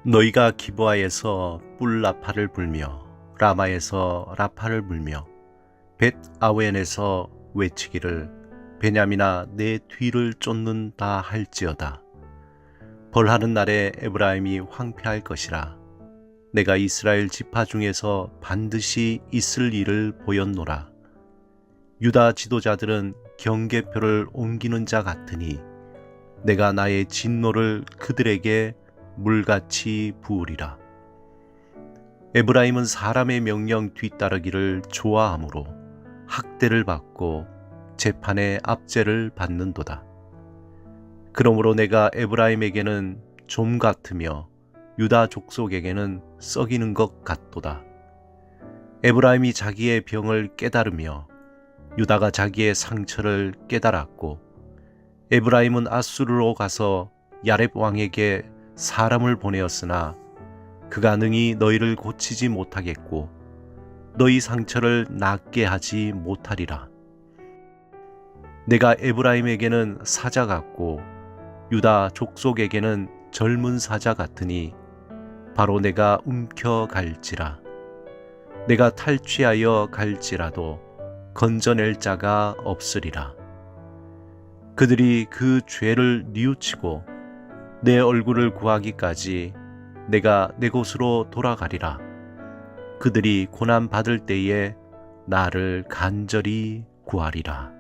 너희가 기브아에서 뿔 라파를 불며 라마에서 라파를 불며 벳 아웬에서 외치기를 베냐민아 내 뒤를 쫓는다 할지어다. 벌하는 날에 에브라임이 황폐할 것이라. 내가 이스라엘 지파 중에서 반드시 있을 일을 보였노라. 유다 지도자들은 경계표를 옮기는 자 같으니 내가 나의 진노를 그들에게 물같이 부으리라. 에브라임은 사람의 명령 뒤따르기를 좋아하므로 학대를 받고 재판의 압제를 받는도다. 그러므로 내가 에브라임에게는 좀 같으며 유다 족속에게는 썩이는 것 같도다. 에브라임이 자기의 병을 깨달으며 유다가 자기의 상처를 깨달았고, 에브라임은 아수르로 가서 야렙 왕에게 사람을 보내었으나 그가 능히 너희를 고치지 못하겠고 너희 상처를 낫게 하지 못하리라. 내가 에브라임에게는 사자 같고 유다 족속에게는 젊은 사자 같으니 바로 내가 움켜갈지라. 내가 탈취하여 갈지라도 건져낼 자가 없으리라. 그들이 그 죄를 뉘우치고 내 얼굴을 구하기까지 내가 내 곳으로 돌아가리라. 그들이 고난 받을 때에 나를 간절히 구하리라.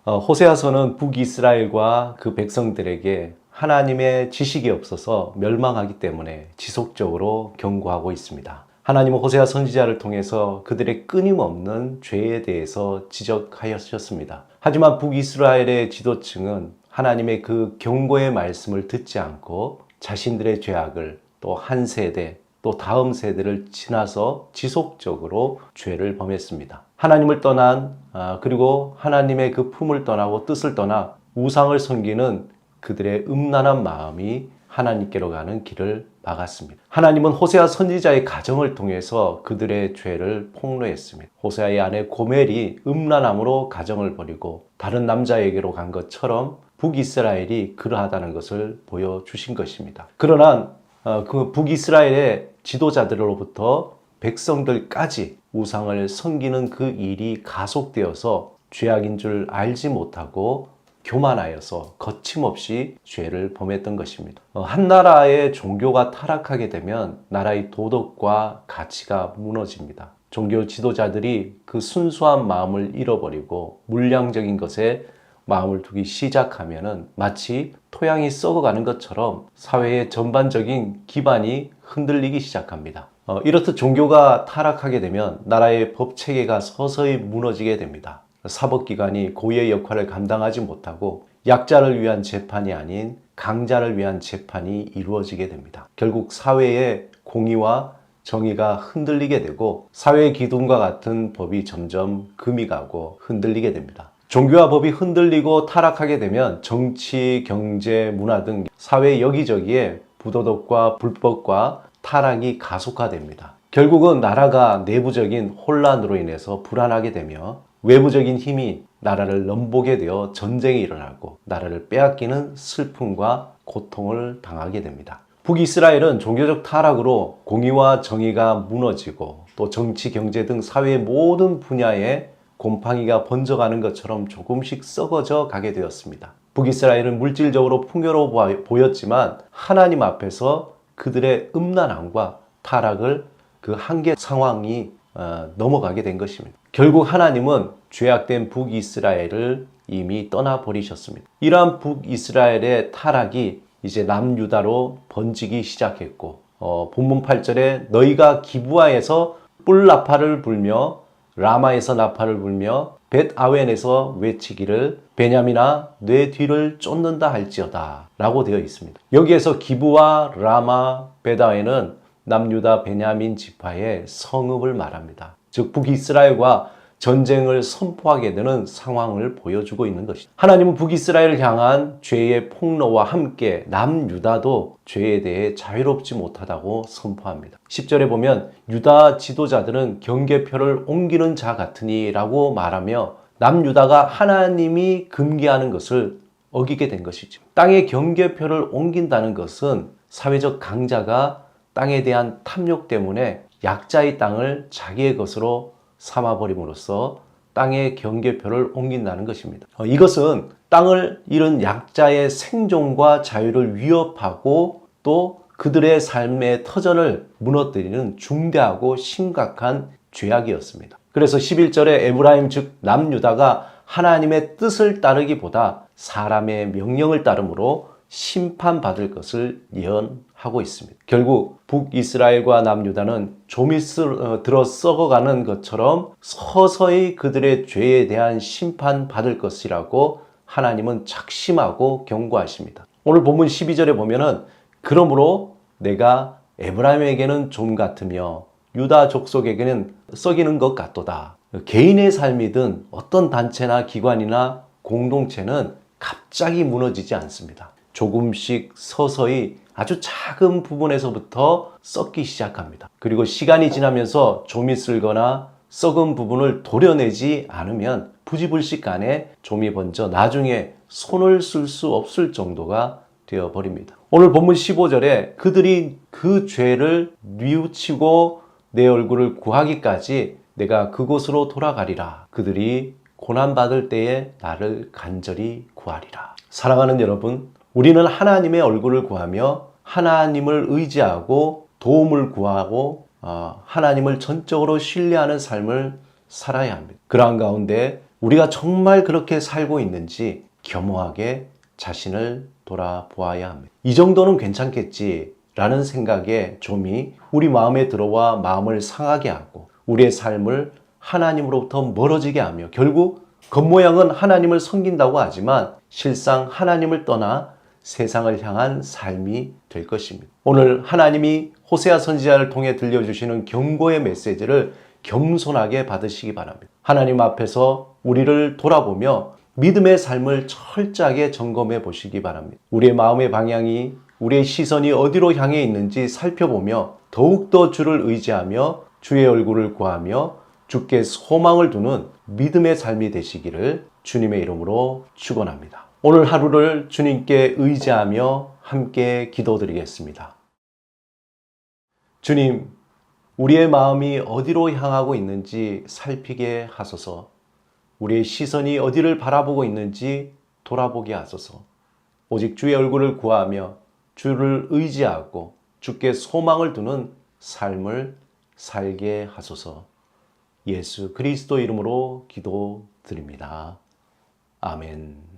호세아서는 북이스라엘과 그 백성들에게 하나님의 지식이 없어서 멸망하기 때문에 지속적으로 경고하고 있습니다. 하나님은 호세아 선지자를 통해서 그들의 끊임없는 죄에 대해서 지적하셨습니다. 하지만 북이스라엘의 지도층은 하나님의 그 경고의 말씀을 듣지 않고 자신들의 죄악을 또 한 세대 또 다음 세대를 지나서 지속적으로 죄를 범했습니다. 하나님을 떠난 그리고 하나님의 그 품을 떠나고 뜻을 떠나 우상을 섬기는 그들의 음란한 마음이 하나님께로 가는 길을 막았습니다. 하나님은 호세아 선지자의 가정을 통해서 그들의 죄를 폭로했습니다. 호세아의 아내 고멜이 음란함으로 가정을 버리고 다른 남자에게로 간 것처럼 북이스라엘이 그러하다는 것을 보여주신 것입니다. 그러나 그 북이스라엘의 지도자들로부터 백성들까지 우상을 섬기는 그 일이 가속되어서 죄악인 줄 알지 못하고 교만하여서 거침없이 죄를 범했던 것입니다. 한 나라의 종교가 타락하게 되면 나라의 도덕과 가치가 무너집니다. 종교 지도자들이 그 순수한 마음을 잃어버리고 물량적인 것에 마음을 두기 시작하면은 마치 토양이 썩어가는 것처럼 사회의 전반적인 기반이 흔들리기 시작합니다. 이렇듯 종교가 타락하게 되면 나라의 법 체계가 서서히 무너지게 됩니다. 사법기관이 고유의 역할을 감당하지 못하고 약자를 위한 재판이 아닌 강자를 위한 재판이 이루어지게 됩니다. 결국 사회의 공의와 정의가 흔들리게 되고 사회의 기둥과 같은 법이 점점 금이 가고 흔들리게 됩니다. 종교와 법이 흔들리고 타락하게 되면 정치, 경제, 문화 등 사회 여기저기에 부도덕과 불법과 타락이 가속화됩니다. 결국은 나라가 내부적인 혼란으로 인해서 불안하게 되며 외부적인 힘이 나라를 넘보게 되어 전쟁이 일어나고 나라를 빼앗기는 슬픔과 고통을 당하게 됩니다. 북이스라엘은 종교적 타락으로 공의와 정의가 무너지고 또 정치, 경제 등 사회의 모든 분야에 곰팡이가 번져가는 것처럼 조금씩 썩어져 가게 되었습니다. 북이스라엘은 물질적으로 풍요로워 보였지만 하나님 앞에서 그들의 음란함과 타락을 그 한계 상황이 넘어가게 된 것입니다. 결국 하나님은 죄악된 북이스라엘을 이미 떠나버리셨습니다. 이러한 북이스라엘의 타락이 이제 남유다로 번지기 시작했고 본문 8절에 너희가 기브아에서 뿔나파를 불며 라마에서 나팔을 불며 벳 아웬에서 외치기를 베냐민아 내 뒤를 쫓는다 할지어다 라고 되어 있습니다. 여기에서 기브와 라마, 벳 아웬은 남유다 베냐민 지파의 성읍을 말합니다. 즉 북이스라엘과 전쟁을 선포하게 되는 상황을 보여주고 있는 것이죠. 하나님은 북이스라엘을 향한 죄의 폭로와 함께 남유다도 죄에 대해 자유롭지 못하다고 선포합니다. 10절에 보면 유다 지도자들은 경계표를 옮기는 자 같으니 라고 말하며 남유다가 하나님이 금기하는 것을 어기게 된 것이죠. 땅의 경계표를 옮긴다는 것은 사회적 강자가 땅에 대한 탐욕 때문에 약자의 땅을 자기의 것으로 삼아버림으로써 땅의 경계표를 옮긴다는 것입니다. 이것은 땅을 잃은 약자의 생존과 자유를 위협하고 또 그들의 삶의 터전을 무너뜨리는 중대하고 심각한 죄악이었습니다. 그래서 11절에 에브라임 즉 남유다가 하나님의 뜻을 따르기보다 사람의 명령을 따름으로 심판받을 것을 예언하고 있습니다. 결국 북이스라엘과 남유다는 좀이 들어 썩어가는 것처럼 서서히 그들의 죄에 대한 심판받을 것이라고 하나님은 작심하고 경고하십니다. 오늘 본문 12절에 보면은 그러므로 내가 에브라임에게는 좀 같으며 유다 족속에게는 썩이는 것 같도다. 개인의 삶이든 어떤 단체나 기관이나 공동체는 갑자기 무너지지 않습니다. 조금씩 서서히 아주 작은 부분에서부터 썩기 시작합니다. 그리고 시간이 지나면서 좀이 쓸거나 썩은 부분을 도려내지 않으면 부지불식간에 좀이 번져 나중에 손을 쓸 수 없을 정도가 되어버립니다. 오늘 본문 15절에 그들이 그 죄를 뉘우치고 내 얼굴을 구하기까지 내가 그곳으로 돌아가리라. 그들이 고난받을 때에 나를 간절히 구하리라. 사랑하는 여러분, 우리는 하나님의 얼굴을 구하며 하나님을 의지하고 도움을 구하고 하나님을 전적으로 신뢰하는 삶을 살아야 합니다. 그러한 가운데 우리가 정말 그렇게 살고 있는지 겸허하게 자신을 돌아보아야 합니다. 이 정도는 괜찮겠지 라는 생각에 좀이 우리 마음에 들어와 마음을 상하게 하고 우리의 삶을 하나님으로부터 멀어지게 하며 결국 겉모양은 하나님을 섬긴다고 하지만 실상 하나님을 떠나 세상을 향한 삶이 될 것입니다. 오늘 하나님이 호세아 선지자를 통해 들려주시는 경고의 메시지를 겸손하게 받으시기 바랍니다. 하나님 앞에서 우리를 돌아보며 믿음의 삶을 철저하게 점검해 보시기 바랍니다. 우리의 마음의 방향이 우리의 시선이 어디로 향해 있는지 살펴보며 더욱더 주를 의지하며 주의 얼굴을 구하며 주께 소망을 두는 믿음의 삶이 되시기를 주님의 이름으로 축원합니다. 오늘 하루를 주님께 의지하며 함께 기도드리겠습니다. 주님, 우리의 마음이 어디로 향하고 있는지 살피게 하소서. 우리의 시선이 어디를 바라보고 있는지 돌아보게 하소서. 오직 주의 얼굴을 구하며 주를 의지하고 주께 소망을 두는 삶을 살게 하소서. 예수 그리스도 이름으로 기도드립니다. 아멘.